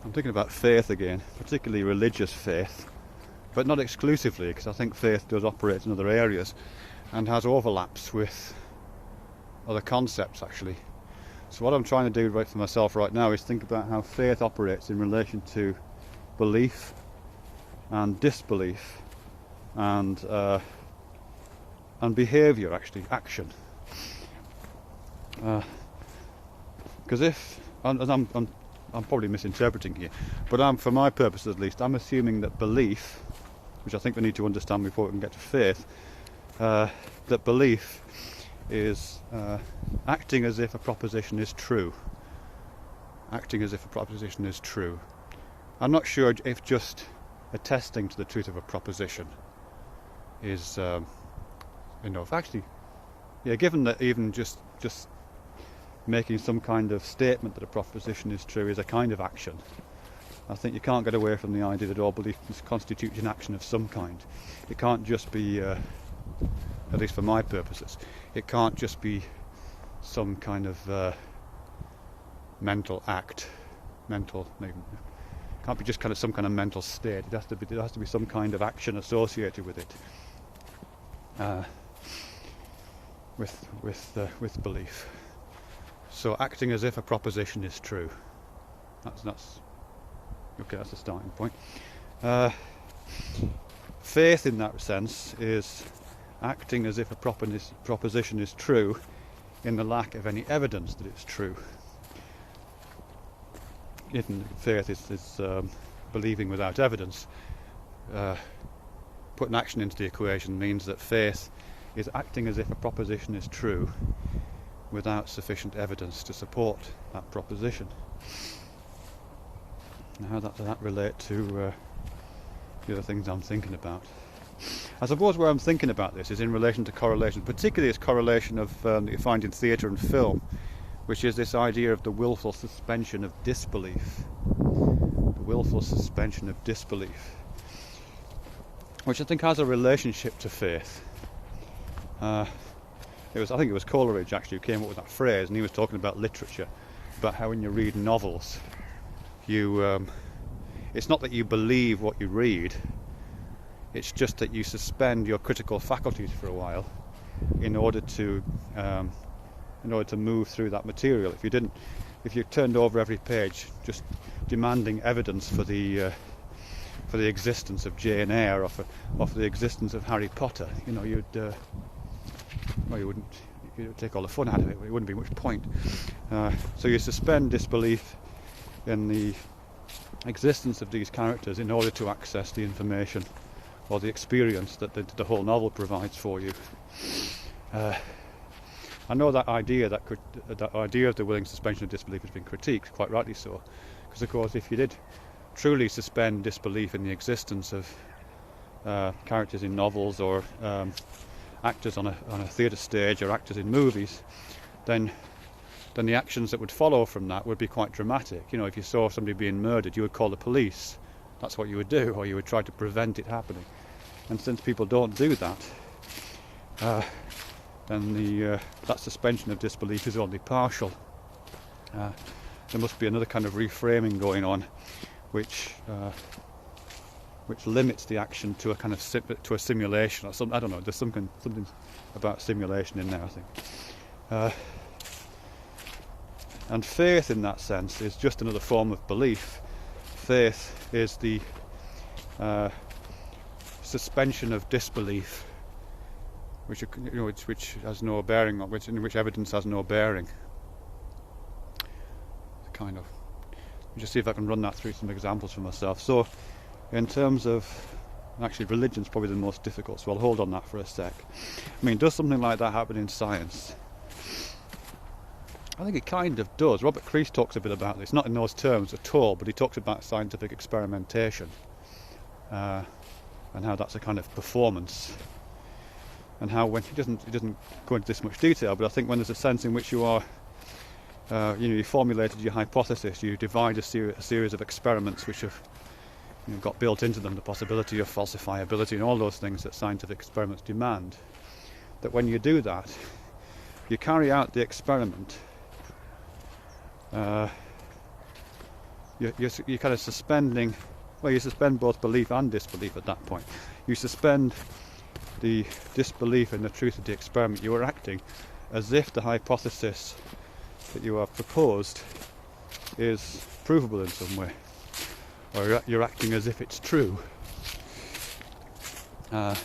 I'm thinking about faith again, particularly religious faith, but not exclusively, because I think faith does operate in other areas and has overlaps with other concepts actually. So what I'm trying to do right for myself right now is think about how faith operates in relation to belief and disbelief and behaviour, actually, action. Because if I'm probably misinterpreting here, but for my purposes at least, I'm assuming that belief, which I think we need to understand before we can get to faith, that belief is acting as if a proposition is true. Acting as if a proposition is true. I'm not sure if just attesting to the truth of a proposition is enough. Actually, yeah, given that even just making some kind of statement that a proposition is true is a kind of action, I think you can't get away from the idea that all belief constitutes an action of some kind. It can't just be, at least for my purposes, it can't just be some kind of mental act, can't be just kind of some kind of mental state. There has to be some kind of action associated with it, with belief. So acting as if a proposition is true. That's okay. That's a starting point. Faith, in that sense, is acting as if a proposition is true in the lack of any evidence that it's true. Faith is believing without evidence. Putting action into the equation means that faith is acting as if a proposition is true without sufficient evidence to support that proposition. Now, how does that relate to the other things I'm thinking about? I suppose where I'm thinking about this is in relation to correlation, particularly this correlation of that you find in theatre and film, which is this idea of the willful suspension of disbelief. The willful suspension of disbelief, which I think has a relationship to faith. I think it was Coleridge actually who came up with that phrase, and he was talking about literature, about how when you read novels, it's not that you believe what you read, it's just that you suspend your critical faculties for a while in order to move through that material. If you turned over every page just demanding evidence for the existence of Jane Eyre or for the existence of Harry Potter, you'd take all the fun out of it. It wouldn't be much point. So you suspend disbelief in the existence of these characters in order to access the information or the experience that the whole novel provides for you. I know that idea of the willing suspension of disbelief has been critiqued, quite rightly so, because of course if you did truly suspend disbelief in the existence of characters in novels or actors on a theatre stage or actors in movies, then the actions that would follow from that would be quite dramatic. If you saw somebody being murdered, you would call the police. That's what you would do, or you would try to prevent it happening. And since people don't do that, then that suspension of disbelief is only partial. There must be another kind of reframing going on, which limits the action to a kind of to a simulation or something. I don't know. There's something about simulation in there, I think. And faith, in that sense, is just another form of belief. Faith is the suspension of disbelief, which has no bearing on in which evidence has no bearing. Kind of. Let me just see if I can run that through some examples for myself. So, in terms of actually, religion's probably the most difficult. So I'll hold on that for a sec. I mean, does something like that happen in science? I think it kind of does. Robert Crease talks a bit about this, not in those terms at all, but he talks about scientific experimentation and how that's a kind of performance, and how when he doesn't go into this much detail, but I think when there's a sense in which you are, you formulated your hypothesis, you divide a series of experiments which have got built into them the possibility of falsifiability and all those things that scientific experiments demand. That when you do that, you carry out the experiment. you're kind of suspending, well, you suspend both belief and disbelief at that point. You suspend the disbelief in the truth of the experiment. You are acting as if the hypothesis that you have proposed is provable in some way, or you're acting as if it's true. And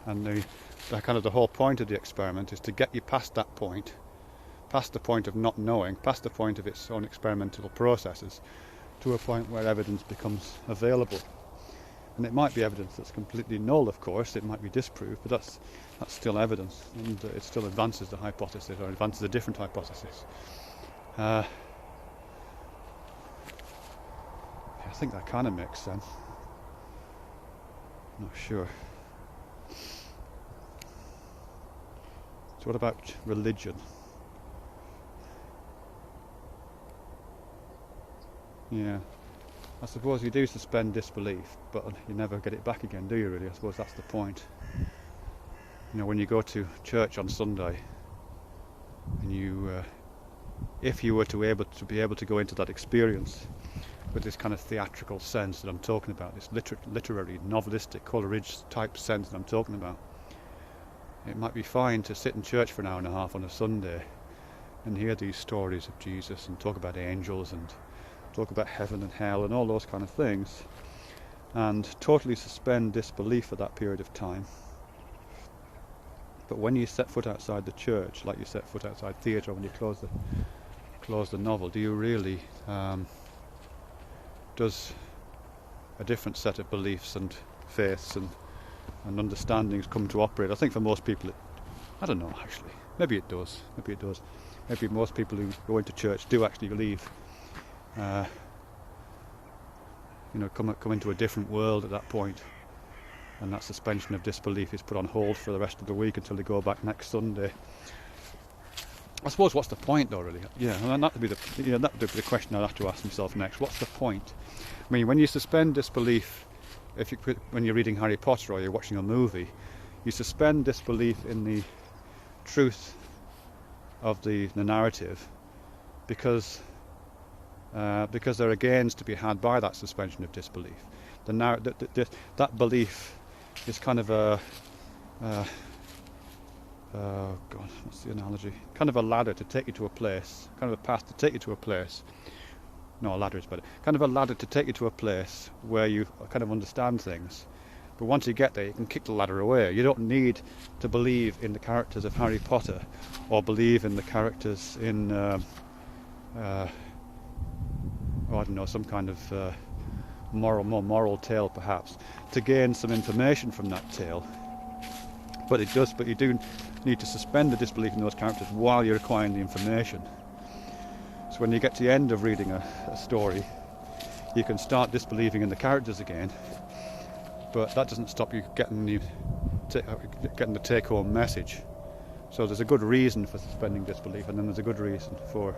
the kind of the whole point of the experiment is to get you past that point, past the point of not knowing, past the point of its own experimental processes, to a point where evidence becomes available. And it might be evidence that's completely null, of course, it might be disproved, but that's still evidence, and it still advances the hypothesis, or advances a different hypothesis. I think that kind of makes sense. Not sure. So what about religion? Yeah, I suppose you do suspend disbelief, but you never get it back again, do you really? I suppose that's the point. You know, when you go to church on Sunday, and you, if you were to be able to go into that experience with this kind of theatrical sense that I'm talking about, this literary, novelistic, Coleridge type sense that I'm talking about, it might be fine to sit in church for an hour and a half on a Sunday and hear these stories of Jesus and talk about angels and talk about heaven and hell and all those kind of things, and totally suspend disbelief for that period of time. But when you set foot outside the church, like you set foot outside theatre when you close the novel, do you really, does a different set of beliefs and faiths and understandings come to operate? I think for most people, I don't know actually, maybe it does. Maybe most people who go into church do actually believe, come into a different world at that point, and that suspension of disbelief is put on hold for the rest of the week until they go back next Sunday. I suppose what's the point though, really? Yeah, and that would be the question I'd have to ask myself next. What's the point? I mean, when you suspend disbelief, when you're reading Harry Potter or you're watching a movie, you suspend disbelief in the truth of the narrative because there are gains to be had by that suspension of disbelief. That belief is kind of a oh God, what's the analogy? Kind of a ladder to take you to a place, kind of a path to take you to a place. No, a ladder is better. Kind of a ladder to take you to a place where you kind of understand things. But once you get there, you can kick the ladder away. You don't need to believe in the characters of Harry Potter, or believe in the characters in, I don't know, some kind of more moral tale, perhaps, to gain some information from that tale. But you do need to suspend the disbelief in those characters while you're acquiring the information. So when you get to the end of reading a story, you can start disbelieving in the characters again, but that doesn't stop you getting the take-home message. So there's a good reason for suspending disbelief, and then there's a good reason for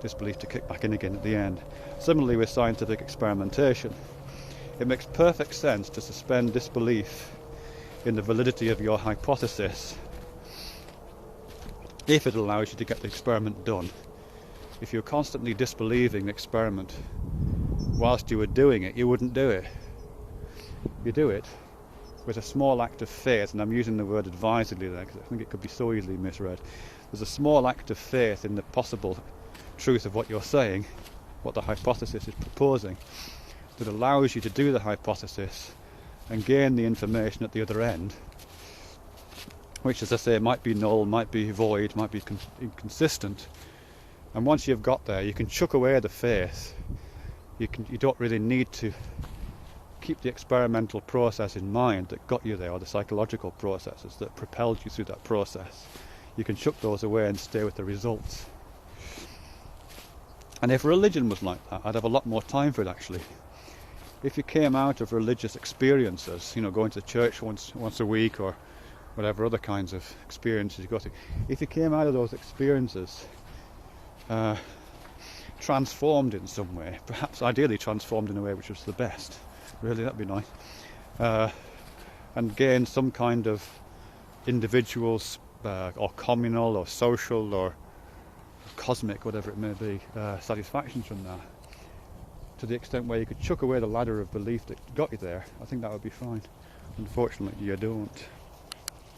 disbelief to kick back in again at the end. Similarly with scientific experimentation, it makes perfect sense to suspend disbelief in the validity of your hypothesis if it allows you to get the experiment done. If you're constantly disbelieving the experiment whilst you were doing it, you wouldn't do it. You do it with a small act of faith, and I'm using the word advisedly there because I think it could be so easily misread. There's a small act of faith in the possible truth of what you're saying, what the hypothesis is proposing, that allows you to do the hypothesis and gain the information at the other end, which, as I say, might be null, might be void, might be inconsistent. And once you've got there, you can chuck away the faith. You don't really need to keep the experimental process in mind that got you there, or the psychological processes that propelled you through that process. You can chuck those away and stay with the results. And if religion was like that, I'd have a lot more time for it actually. If you came out of religious experiences, going to church once a week or whatever other kinds of experiences you go through, if you came out of those experiences transformed in some way, perhaps ideally transformed in a way which was the best, really, that'd be nice, and gain some kind of individual or communal or social or cosmic, whatever it may be, satisfactions from that. To the extent where you could chuck away the ladder of belief that got you there, I think that would be fine. Unfortunately, you don't.